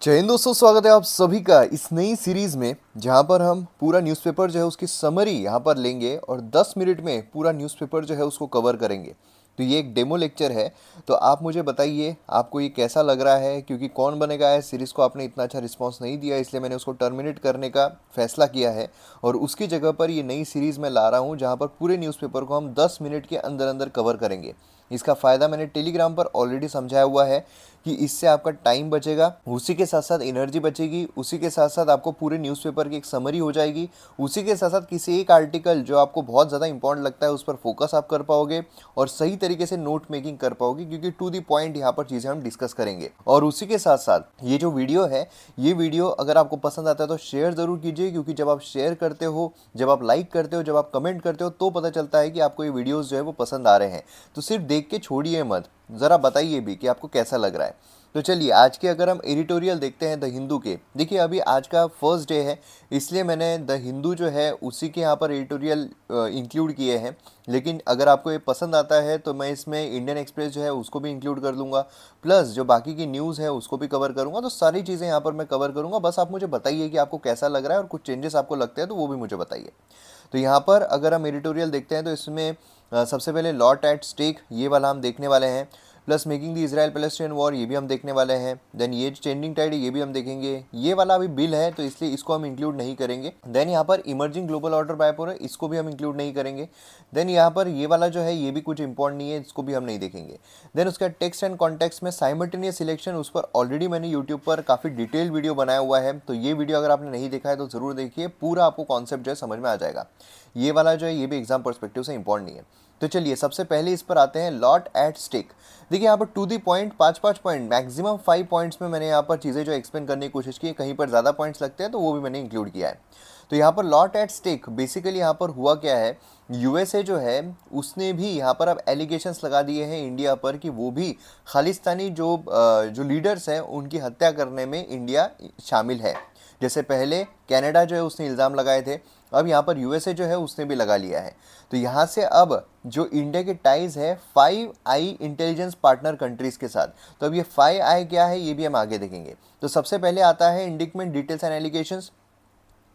जय हिंद दोस्तों, स्वागत है आप सभी का इस नई सीरीज में जहां पर हम पूरा न्यूज़पेपर जो है उसकी समरी यहां पर लेंगे और 10 मिनट में पूरा न्यूज़पेपर जो है उसको कवर करेंगे। तो ये एक डेमो लेक्चर है। तो आप मुझे बताइए आपको ये कैसा लग रहा है, क्योंकि कौन बनेगा है सीरीज़ को आपने इतना अच्छा रिस्पांस नहीं दिया, इसलिए मैंने उसको टर्मिनेट करने का फैसला किया है और उसकी जगह पर ये नई सीरीज़ में ला रहा हूँ जहाँ पर पूरे न्यूज़पेपर को हम 10 मिनट के अंदर अंदर कवर करेंगे। इसका फ़ायदा मैंने टेलीग्राम पर ऑलरेडी समझाया हुआ है कि इससे आपका टाइम बचेगा, उसी के साथ साथ एनर्जी बचेगी, उसी के साथ साथ आपको पूरे न्यूज़पेपर की एक समरी हो जाएगी, उसी के साथ साथ किसी एक आर्टिकल जो आपको बहुत ज़्यादा इंपॉर्टेंट लगता है उस पर फोकस आप कर पाओगे और सही तरीके से नोट मेकिंग कर पाओगे, क्योंकि टू द पॉइंट यहाँ पर चीज़ें हम डिस्कस करेंगे। और उसी के साथ साथ ये जो वीडियो है, ये वीडियो अगर आपको पसंद आता है तो शेयर ज़रूर कीजिए, क्योंकि जब आप शेयर करते हो, जब आप लाइक करते हो, जब आप कमेंट करते हो तो पता चलता है कि आपको ये वीडियोज़ जो है वो पसंद आ रहे हैं। तो सिर्फ देख के छोड़िए मत, ज़रा बताइए भी कि आपको कैसा लग रहा है। तो चलिए आज के अगर हम एडिटोरियल देखते हैं द हिंदू के, देखिए अभी आज का फर्स्ट डे है, इसलिए मैंने द हिंदू जो है उसी के यहाँ पर एडिटोरियल इंक्लूड किए हैं। लेकिन अगर आपको ये पसंद आता है तो मैं इसमें इंडियन एक्सप्रेस जो है उसको भी इंक्लूड कर दूंगा, प्लस जो बाकी की न्यूज़ है उसको भी कवर करूंगा। तो सारी चीज़ें यहाँ पर मैं कवर करूंगा, बस आप मुझे बताइए कि आपको कैसा लग रहा है और कुछ चेंजेस आपको लगते हैं तो वो भी मुझे बताइए। तो यहाँ पर अगर हम एडिटोरियल देखते हैं तो इसमें सबसे पहले लॉट एट स्टेक ये वाला हम देखने वाले हैं, plus making the Israel Palestine war ये भी हम देखने वाले हैं। देन ये चेंजिंग टाइड ये भी हम देखेंगे, ये वाला अभी बिल है तो इसलिए इसको हम इंक्लूड नहीं करेंगे। देन यहाँ पर इमर्जिंग ग्लोबल ऑर्डर बायपोर है, इसको भी हम इंक्लूड नहीं करेंगे। देन यहाँ पर ये वाला जो है ये भी कुछ इंपॉर्टेंट नहीं है, इसको भी हम नहीं देखेंगे। देन उसका टेक्स्ट एंड कॉन्टेक्स्ट में साइमल्टेनियस सिलेक्शन, उस पर ऑलरेडी मैंने यूट्यूब पर काफ़ी डिटेल वीडियो बनाया हुआ है, तो ये वीडियो अगर आपने नहीं देखा है तो ज़रूर देखिए, पूरा आपको कॉन्सेप्ट जो है समझ में आ जाएगा। ये वाला जो है ये भी एग्जाम पर्सपेक्टिव से इंपॉर्टेंट नहीं है। तो चलिए सबसे पहले इस पर आते हैं, लॉट एट स्टेक। देखिए यहाँ पर to the point 5-5 point, maximum 5 points में मैंने यहाँ पर चीज़ें जो एक्सप्लेन करने की कोशिश की है, कहीं पर ज़्यादा पॉइंट्स लगते हैं तो वो भी मैंने इंक्लूड किया है। तो यहाँ पर लॉट एट स्टेक बेसिकली यहाँ पर हुआ क्या है, यूएसए जो है उसने भी यहाँ पर अब एलिगेशंस लगा दिए हैं इंडिया पर कि वो भी खालिस्तानी जो लीडर्स हैं उनकी हत्या करने में इंडिया शामिल है। जैसे पहले कनाडा जो है उसने इल्ज़ाम लगाए थे, अब यहाँ पर यूएसए जो है उसने भी लगा लिया है। तो यहाँ से अब जो इंडिया के टाइज है 5 आई इंटेलिजेंस पार्टनर कंट्रीज़ के साथ, तो अब ये 5 आई क्या है ये भी हम आगे देखेंगे। तो सबसे पहले आता है indictment details and allegations.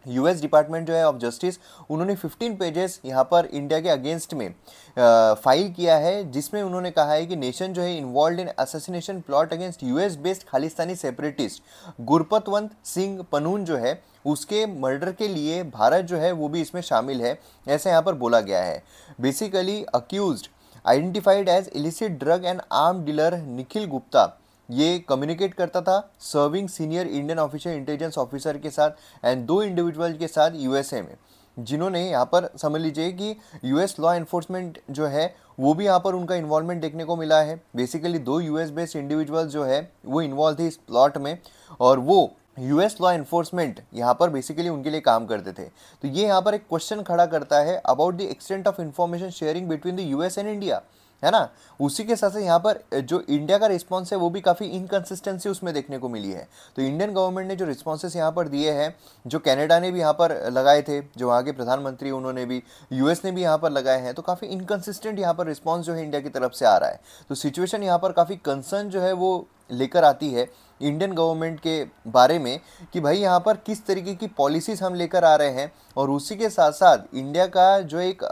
US department जो है ऑफ जस्टिस, उन्होंने 15 पेजेस यहाँ पर इंडिया के अगेंस्ट में फाइल किया है, जिसमें उन्होंने कहा है कि नेशन जो है involve in assassination plot against US based Khalistani separatist Gurpatwant Singh Pannun जो है उसके मर्डर के लिए भारत जो है वो भी इसमें शामिल है, ऐसा यहाँ पर बोला गया है। Basically accused identified as illicit drug and arm dealer Nikhil Gupta, ये कम्युनिकेट करता था serving senior Indian official intelligence officer के साथ एंड 2 इंडिविजुअल के साथ यूएसए में, जिन्होंने यहाँ पर समझ लीजिए कि यूएस लॉ एनफोर्समेंट जो है वो भी यहाँ पर उनका इन्वॉल्वमेंट देखने को मिला है। बेसिकली 2 यूएस बेस्ड इंडिविजुअल जो है वो इन्वॉल्व थे इस प्लॉट में और वो यूएस लॉ एनफोर्समेंट यहाँ पर बेसिकली उनके लिए काम करते थे। तो ये यहाँ पर एक क्वेश्चन खड़ा करता है about the extent of information sharing between the US and India, है ना। उसी के साथ साथ यहाँ पर जो इंडिया का रिस्पॉन्स है वो भी काफ़ी इनकन्सिस्टेंसी उसमें देखने को मिली है। तो इंडियन गवर्नमेंट ने जो रिस्पॉन्सेस यहाँ पर दिए हैं, जो कनाडा ने भी यहाँ पर लगाए थे, जो वहाँ के प्रधानमंत्री उन्होंने भी, यूएस ने भी यहाँ पर लगाए हैं, तो काफ़ी इनकन्सिस्टेंट यहाँ पर रिस्पॉन्स जो है इंडिया की तरफ से आ रहा है। तो सिचुएशन यहाँ पर काफ़ी कंसर्न जो है वो लेकर आती है इंडियन गवर्नमेंट के बारे में कि भाई यहाँ पर किस तरीके की पॉलिसीज़ हम लेकर आ रहे हैं। और उसी के साथ साथ इंडिया का जो एक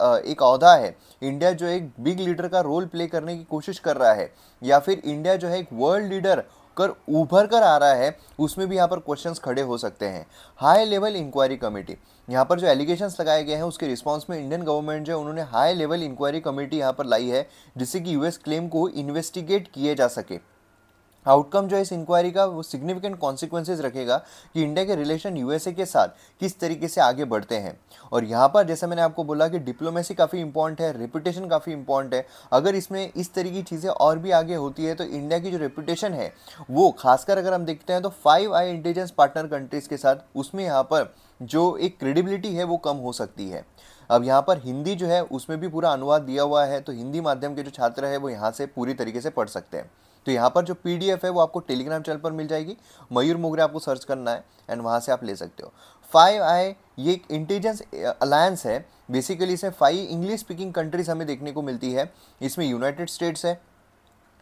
औहदा है, इंडिया जो एक बिग लीडर का रोल प्ले करने की कोशिश कर रहा है, या फिर इंडिया जो है एक वर्ल्ड लीडर कर उभर कर आ रहा है, उसमें भी यहाँ पर क्वेश्चंस खड़े हो सकते हैं। हाई लेवल इंक्वायरी कमेटी, यहाँ पर जो एलिगेशंस लगाए गए हैं उसके रिस्पांस में इंडियन गवर्नमेंट जो है उन्होंने हाई लेवल इंक्वायरी कमेटी यहाँ पर लाई है, जिससे कि यूएस क्लेम को इन्वेस्टिगेट किए जा सके। आउटकम जो है इस इंक्वायरी का वो सिग्निफिकेंट कॉन्सिक्वेंसेज रखेगा कि इंडिया के रिलेशन यूएसए के साथ किस तरीके से आगे बढ़ते हैं। और यहाँ पर जैसे मैंने आपको बोला कि डिप्लोमेसी काफ़ी इंपॉर्टेंट है, रेपुटेशन काफ़ी इंपॉर्टेंट है। अगर इसमें इस तरह की चीज़ें और भी आगे होती है तो इंडिया की जो रेपुटेशन है वो, खासकर अगर हम देखते हैं तो 5 आई इंटेलिजेंस पार्टनर कंट्रीज़ के साथ, उसमें यहाँ पर जो एक क्रेडिबिलिटी है वो कम हो सकती है। अब यहाँ पर हिंदी जो है उसमें भी पूरा अनुवाद दिया हुआ है, तो हिंदी माध्यम के जो छात्र हैं वो यहाँ से पूरी तरीके से पढ़ सकते हैं। तो यहाँ पर जो पीडीएफ है वो आपको टेलीग्राम चैनल पर मिल जाएगी, मयूर मोगरे आपको सर्च करना है एंड वहाँ से आप ले सकते हो। 5 आई ये एक इंटेलिजेंस अलायंस है, बेसिकली इसमें 5 इंग्लिश स्पीकिंग कंट्रीज हमें देखने को मिलती है। इसमें यूनाइटेड स्टेट्स है,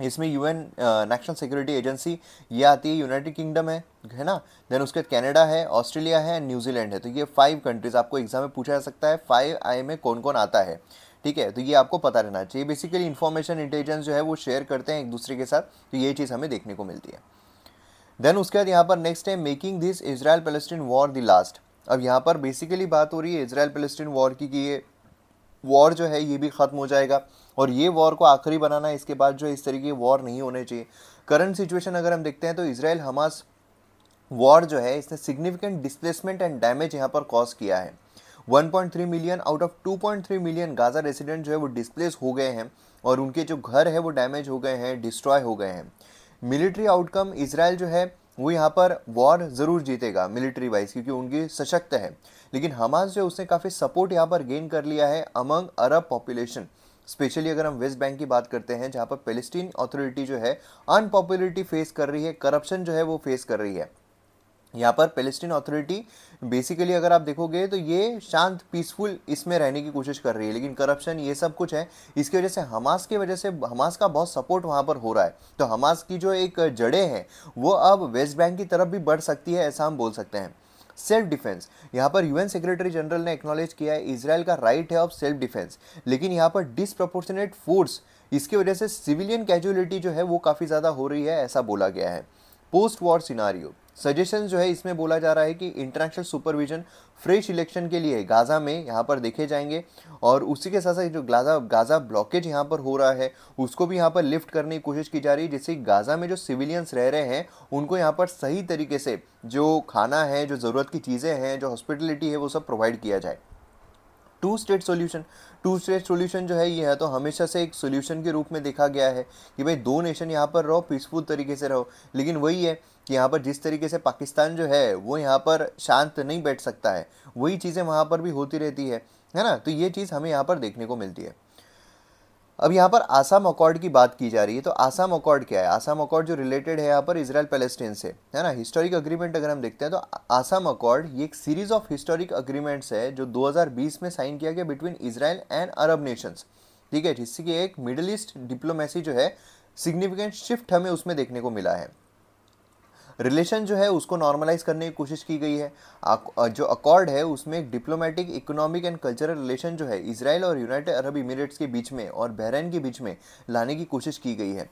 इसमें यूएन नेशनल सिक्योरिटी एजेंसी ये आती है, यूनाइटेड किंगडम है ना, देन उसके बाद कनाडा है, ऑस्ट्रेलिया है, न्यूजीलैंड है। तो ये 5 कंट्रीज आपको एग्जाम में पूछा जा सकता है, 5 आई में कौन कौन आता है, ठीक है। तो ये आपको पता रहना चाहिए। बेसिकली इन्फॉर्मेशन इंटेलिजेंस जो है वो शेयर करते हैं एक दूसरे के साथ, तो ये चीज़ हमें देखने को मिलती है। देन उसके बाद यहाँ पर नेक्स्ट है making this Israel Palestine war the last. अब यहाँ पर बेसिकली बात हो रही है इजराइल पैलेस्टीन वॉर की कि ये वॉर जो है ये भी ख़त्म हो जाएगा और ये वॉर को आखिरी बनाना है, इसके बाद जो इस तरीके की वॉर नहीं होने चाहिए। करंट सिचुएशन अगर हम देखते हैं तो इजराइल हमास वॉर जो है इसने सिग्निफिकेंट डिस्प्लेसमेंट एंड डैमेज यहाँ पर कॉज किया है। 1.3 million out of 2.3 million Gaza resident जो है वो डिस्प्लेस हो गए हैं और उनके जो घर है वो डैमेज हो गए हैं, डिस्ट्रॉय हो गए हैं। मिलिट्री आउटकम इसराइल जो है वो यहाँ पर वॉर ज़रूर जीतेगा मिलिट्री वाइज, क्योंकि उनकी सशक्त है, लेकिन हमास जो उसने काफ़ी सपोर्ट यहाँ पर गेन कर लिया है अमंग अरब पॉपुलेशन। स्पेशली अगर हम वेस्ट बैंक की बात करते हैं जहाँ पर पैलेस्टीन अथॉरिटी जो है अनपॉपुलरिटी फेस कर रही है, करप्शन जो है वो फेस कर रही है। यहाँ पर पैलेस्टीन अथॉरिटी बेसिकली अगर आप देखोगे तो ये शांत पीसफुल इसमें रहने की कोशिश कर रही है, लेकिन करप्शन ये सब कुछ है, इसकी वजह से हमास की वजह से हमास का बहुत सपोर्ट वहाँ पर हो रहा है। तो हमास की जो एक जड़ें हैं वो अब वेस्ट बैंक की तरफ भी बढ़ सकती है, ऐसा हम बोल सकते हैं। सेल्फ डिफेंस, यहाँ पर यूएन सेक्रेटरी जनरल ने एक्नॉलेज किया है इजराइल का राइट है ऑफ सेल्फ डिफेंस, लेकिन यहाँ पर डिसप्रपोर्शनेट फोर्स इसकी वजह से सिविलियन कैजुअलिटी जो है वो काफ़ी ज़्यादा हो रही है, ऐसा बोला गया है। पोस्ट वॉर सिनारियो सजेशन जो है इसमें बोला जा रहा है कि इंटरनेशनल सुपरविजन फ्रेश इलेक्शन के लिए गाज़ा में यहाँ पर देखे जाएंगे और उसी के साथ साथ जो गाज़ा ब्लॉकेज यहाँ पर हो रहा है उसको भी यहाँ पर लिफ्ट करने की कोशिश की जा रही है, जिससे गाज़ा में जो सिविलियंस रह रहे हैं उनको यहाँ पर सही तरीके से जो खाना है, जो ज़रूरत की चीज़ें हैं, जो हॉस्पिटलिटी है वो सब प्रोवाइड किया जाए। टू स्टेट सोल्यूशन जो है ये है तो हमेशा से एक सोल्यूशन के रूप में देखा गया है कि भाई 2 नेशन यहाँ पर रहो, पीसफुल तरीके से रहो, लेकिन वही है कि यहाँ पर जिस तरीके से पाकिस्तान जो है वो यहाँ पर शांत नहीं बैठ सकता है, वही चीज़ें वहाँ पर भी होती रहती है ना। तो ये चीज़ हमें यहाँ पर देखने को मिलती है। अब यहाँ पर आसाम अकॉर्ड की बात की जा रही है, तो आसाम अकॉर्ड क्या है? आसाम अकॉर्ड जो रिलेटेड है यहाँ पर इजराइल पैलेस्टीन से, है ना। हिस्टोरिक अग्रीमेंट अगर हम देखते हैं तो आसाम अकॉर्ड ये एक सीरीज ऑफ हिस्टोरिक अग्रीमेंट्स है जो 2020 में साइन किया गया between Israel and Arab Nations, ठीक है, जिससे एक मिडिल ईस्ट डिप्लोमेसी जो है सिग्निफिकेंट शिफ्ट हमें उसमें देखने को मिला है। रिलेशन जो है उसको नॉर्मलाइज करने की कोशिश की गई है। जो अकॉर्ड है उसमें एक diplomatic, economic and cultural relation जो है इजराइल और यूनाइटेड अरब इमिरेट्स के बीच में और बहरीन के बीच में लाने की कोशिश की गई है।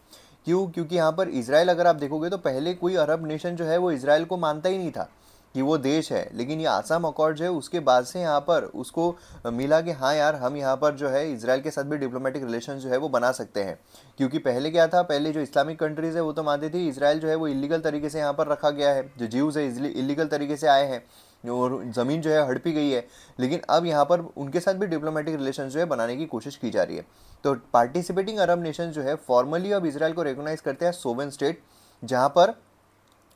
क्योंकि यहाँ पर इजराइल अगर आप देखोगे तो पहले कोई अरब नेशन जो है वो इजराइल को मानता ही नहीं था कि वो देश है, लेकिन ये आसाम अकॉर्ड जो है उसके बाद से यहाँ पर उसको मिला कि हाँ यार हम यहाँ पर जो है इजराइल के साथ भी डिप्लोमेटिक रिलेशन जो है वो बना सकते हैं। क्योंकि पहले क्या था, पहले जो इस्लामिक कंट्रीज़ है वो तो मानते थे इजराइल जो है वो इलीगल तरीके से यहाँ पर रखा गया है, जो ज्यूज़ है इलीगल तरीके से आए हैं और ज़मीन जो है हड़पी गई है, लेकिन अब यहाँ पर उनके साथ भी डिप्लोमेटिक रिलेशन जो है बनाने की कोशिश की जा रही है। तो पार्टिसिपेटिंग अरब नेशन जो है फॉर्मली अब इजराइल को रिकोगनाइज करते हैं सोवेरेन स्टेट, जहाँ पर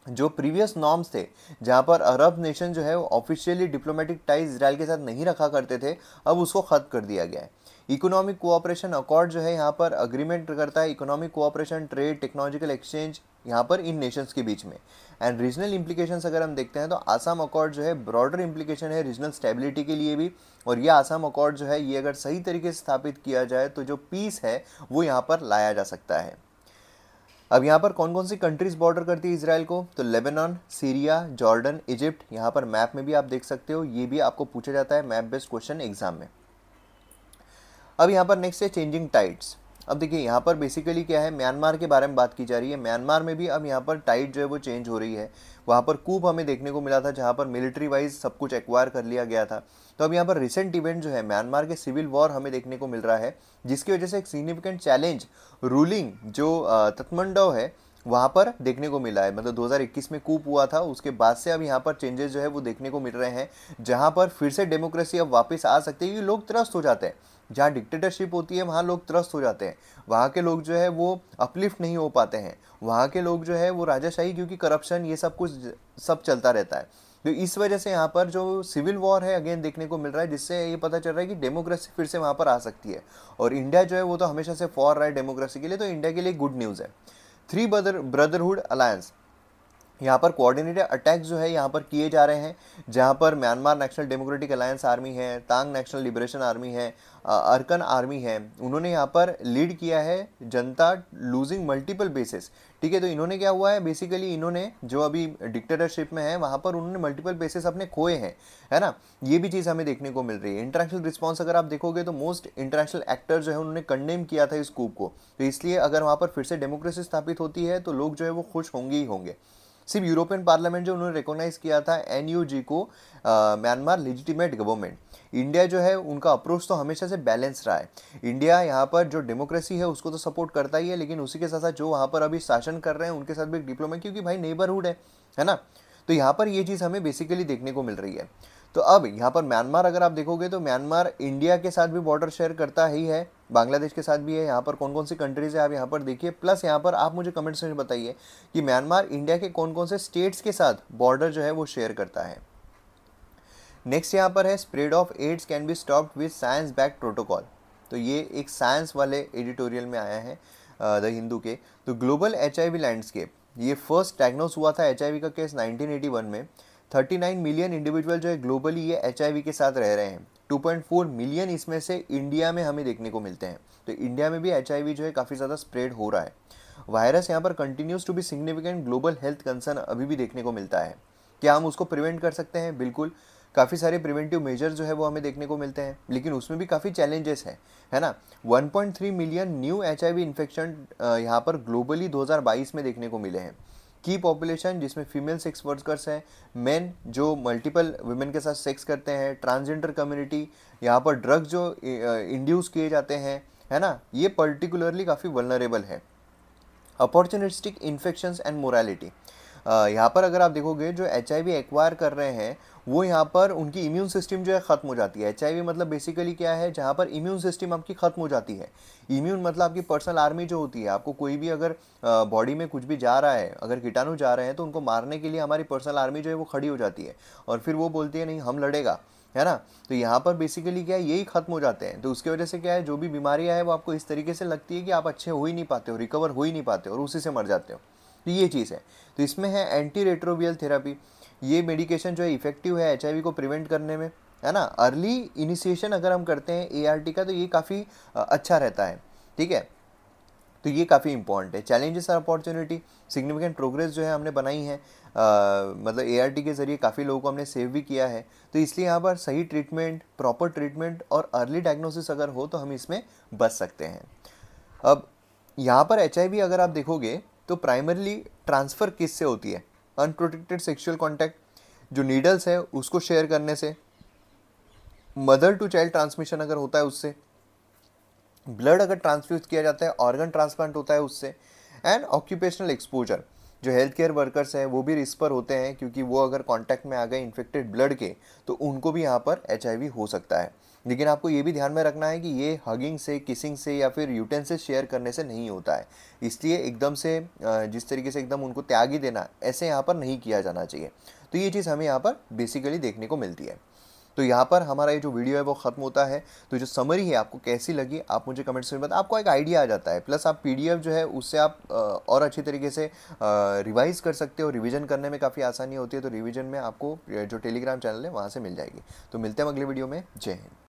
जो प्रीवियस नॉर्म्स थे, जहाँ पर अरब नेशन जो है वो ऑफिशियली डिप्लोमेटिक टाइज इजराइल के साथ नहीं रखा करते थे, अब उसको ख़त्म कर दिया गया है। इकोनॉमिक कोऑपरेशन अकॉर्ड जो है यहाँ पर अग्रीमेंट करता है economic cooperation, trade, technological exchange यहाँ पर इन नेशंस के बीच में। एंड रीजनल इंप्लीकेशंस अगर हम देखते हैं तो आसाम अकॉर्ड जो है ब्रॉडर इंप्लीकेशन है रीजनल स्टेबिलिटी के लिए भी, और ये आसाम अकॉर्ड जो है ये अगर सही तरीके से स्थापित किया जाए तो जो पीस है वो यहाँ पर लाया जा सकता है। अब यहाँ पर कौन कौन सी कंट्रीज बॉर्डर करती है इसराइल को, तो लेबनान, सीरिया, जॉर्डन, इजिप्ट, यहाँ पर मैप में भी आप देख सकते हो, ये भी आपको पूछा जाता है मैप बेस्ड क्वेश्चन एग्जाम में। अब यहाँ पर नेक्स्ट है चेंजिंग टाइड्स। अब देखिए यहाँ पर बेसिकली क्या है, म्यांमार के बारे में बात की जा रही है। म्यांमार में भी अब यहाँ पर टाइड जो है वो चेंज हो रही है। वहाँ पर कूप हमें देखने को मिला था जहाँ पर मिलिट्री वाइज सब कुछ एक्वायर कर लिया गया था। तो अब यहाँ पर रिसेंट इवेंट जो है म्यांमार के सिविल वॉर हमें देखने को मिल रहा है, जिसकी वजह से एक सिग्निफिकेंट चैलेंज रूलिंग जो तत्मंडव है वहाँ पर देखने को मिला है। मतलब 2021 में कूप हुआ था, उसके बाद से अब यहाँ पर चेंजेस जो है वो देखने को मिल रहे हैं, जहाँ पर फिर से डेमोक्रेसी अब वापस आ सकती है, क्योंकि लोग त्रस्त हो जाते हैं। जहाँ डिक्टेटरशिप होती है वहाँ लोग त्रस्त हो जाते हैं, वहाँ के लोग जो है वो अपलिफ्ट नहीं हो पाते हैं, वहाँ के लोग जो है वो राजाशाही, क्योंकि करप्शन ये सब कुछ सब चलता रहता है। तो इस वजह से यहाँ पर जो सिविल वॉर है अगेन देखने को मिल रहा है, जिससे ये पता चल रहा है कि डेमोक्रेसी फिर से वहाँ पर आ सकती है। और इंडिया जो है वो तो हमेशा से फॉर रहा है डेमोक्रेसी के लिए, तो इंडिया के लिए गुड न्यूज़ है। थ्री ब्रदरहुड अलायंस, यहाँ पर कोऑर्डिनेटेड अटैक जो है यहाँ पर किए जा रहे हैं, जहाँ पर Myanmar national democratic alliance army है, तांग नेशनल लिबरेशन आर्मी है, अरकन आर्मी है, उन्होंने यहाँ पर लीड किया है जनता लूजिंग मल्टीपल बेसिस। ठीक है, तो इन्होंने क्या हुआ है, बेसिकली इन्होंने जो अभी डिक्टेटरशिप में है वहाँ पर उन्होंने मल्टीपल बेसिस अपने खोए हैं, है ना। ये भी चीज़ हमें देखने को मिल रही है। इंटरनेशनल रिस्पॉन्स अगर आप देखोगे तो मोस्ट इंटरनेशनल एक्टर जो है उन्होंने कंडेम किया था इस कूप को, तो इसलिए अगर वहाँ पर फिर से डेमोक्रेसी स्थापित होती है तो लोग जो है वो खुश होंगे ही होंगे। सिर्फ यूरोपियन पार्लियामेंट जो उन्होंने रिकॉग्नाइज किया था एनयूजी को, म्यांमार लेजिटिमेट गवर्नमेंट। इंडिया जो है उनका अप्रोच तो हमेशा से बैलेंस रहा है। इंडिया यहाँ पर जो डेमोक्रेसी है उसको तो सपोर्ट करता ही है, लेकिन उसी के साथ साथ जो वहाँ पर अभी शासन कर रहे हैं उनके साथ भी डिप्लोमेट, क्योंकि भाई नेबरहुड है ना। तो यहाँ पर ये चीज़ हमें बेसिकली देखने को मिल रही है। तो अब यहाँ पर म्यांमार अगर आप देखोगे तो म्यांमार इंडिया के साथ भी बॉर्डर शेयर करता ही है, बांग्लादेश के साथ भी है। यहाँ पर कौन कौन सी कंट्रीज़ है आप यहाँ पर देखिए, प्लस यहाँ पर आप मुझे कमेंट्स में बताइए कि म्यांमार इंडिया के कौन कौन से स्टेट्स के साथ बॉर्डर जो है वो शेयर करता है। नेक्स्ट यहाँ पर है spread of AIDS can be stopped with science backed protocol. तो ये एक साइंस वाले एडिटोरियल में आया है द हिंदू के। तो ग्लोबल HIV लैंडस्केप, ये फर्स्ट डायग्नोस हुआ था HIV का केस 1981 में। 39 मिलियन इंडिविजुअल जो है ग्लोबली ये HIV के साथ रह रहे हैं। 2.4 मिलियन इसमें से इंडिया में हमें देखने को मिलते हैं। तो इंडिया में भी HIV जो है काफ़ी ज़्यादा स्प्रेड हो रहा है। वायरस यहाँ पर continues to be significant global health concern अभी भी देखने को मिलता है। क्या हम उसको प्रिवेंट कर सकते हैं? बिल्कुल, काफ़ी सारे प्रिवेंटिव मेजर जो है वो हमें देखने को मिलते हैं, लेकिन उसमें भी काफ़ी चैलेंजेस हैं, है ना। 1.3 मिलियन न्यू HIV इन्फेक्शन यहाँ पर ग्लोबली 2022 में देखने को मिले हैं। की पॉपुलेशन जिसमें फीमेल सेक्स वर्कर्स हैं, मेन जो मल्टीपल वुमेन के साथ सेक्स करते हैं, ट्रांसजेंडर कम्युनिटी, यहाँ पर ड्रग्स जो इंड्यूस किए जाते हैं, है ना, ये पर्टिकुलरली काफ़ी वल्नरेबल है। अपॉर्चुनिस्टिक इन्फेक्शंस एंड मोरालिटी, यहाँ पर अगर आप देखोगे जो HIV एक्वायर कर रहे हैं वो यहाँ पर उनकी इम्यून सिस्टम जो है ख़त्म हो जाती है। HIV मतलब बेसिकली क्या है, जहाँ पर इम्यून सिस्टम आपकी ख़त्म हो जाती है। इम्यून मतलब आपकी पर्सनल आर्मी जो होती है। आपको कोई भी अगर बॉडी में कुछ भी जा रहा है, अगर कीटाणु जा रहे हैं तो उनको मारने के लिए हमारी पर्सनल आर्मी जो है वो खड़ी हो जाती है और फिर वो बोलती है नहीं हम लड़ेगा, है ना। तो यहाँ पर बेसिकली क्या है, यही खत्म हो जाते हैं। तो उसकी वजह से क्या है, जो भी बीमारियाँ है वो आपको इस तरीके से लगती है कि आप अच्छे हो ही नहीं पाते हो, रिकवर हो ही नहीं पाते और उसी से मर जाते हो। तो ये चीज़ है। तो इसमें है एंटी रेट्रोवियल थेरेपी, ये मेडिकेशन जो है इफेक्टिव है HIV को प्रिवेंट करने में, है ना। अर्ली इनिशिएशन अगर हम करते हैं ART का तो ये काफ़ी अच्छा रहता है, ठीक है। तो ये काफ़ी इंपॉर्टेंट है। चैलेंजेस और अपॉर्चुनिटी, सिग्निफिकेंट प्रोग्रेस जो है हमने बनाई है, मतलब ART के ज़रिए काफ़ी लोगों को हमने सेव भी किया है। तो इसलिए यहाँ पर सही ट्रीटमेंट, प्रॉपर ट्रीटमेंट और अर्ली डायग्नोसिस अगर हो तो हम इसमें बच सकते हैं। अब यहाँ पर HIV अगर आप देखोगे तो प्राइमरली ट्रांसफ़र किससे होती है? अनप्रोटेक्टेड सेक्सुअल कॉन्टैक्ट, जो नीडल्स है उसको शेयर करने से, मदर टू चाइल्ड ट्रांसमिशन अगर होता है उससे, ब्लड अगर ट्रांसफ्यूज किया जाता है, ऑर्गन ट्रांसप्लांट होता है उससे, एंड ऑक्यूपेशनल एक्सपोजर, जो हेल्थ केयर वर्कर्स हैं वो भी रिस्क पर होते हैं क्योंकि वो अगर कांटेक्ट में आ गए इन्फेक्टेड ब्लड के तो उनको भी यहाँ पर HIV हो सकता है। लेकिन आपको ये भी ध्यान में रखना है कि ये हगिंग से, किसिंग से या फिर यूटेंसिल्स शेयर करने से नहीं होता है। इसलिए एकदम से जिस तरीके से एकदम उनको त्याग ही देना, ऐसे यहाँ पर नहीं किया जाना चाहिए। तो ये चीज़ हमें यहाँ पर बेसिकली देखने को मिलती है। तो यहाँ पर हमारा ये जो वीडियो है वो ख़त्म होता है। तो जो समरी है आपको कैसी लगी आप मुझे कमेंट्स में बताएं। आपको एक आइडिया आ जाता है, प्लस आप PDF जो है उससे आप और अच्छी तरीके से रिवाइज़ कर सकते हो। रिवीजन करने में काफ़ी आसानी होती है। तो रिवीजन में आपको जो टेलीग्राम चैनल है वहाँ से मिल जाएगी। तो मिलते हैं अगले वीडियो में। जय हिंद।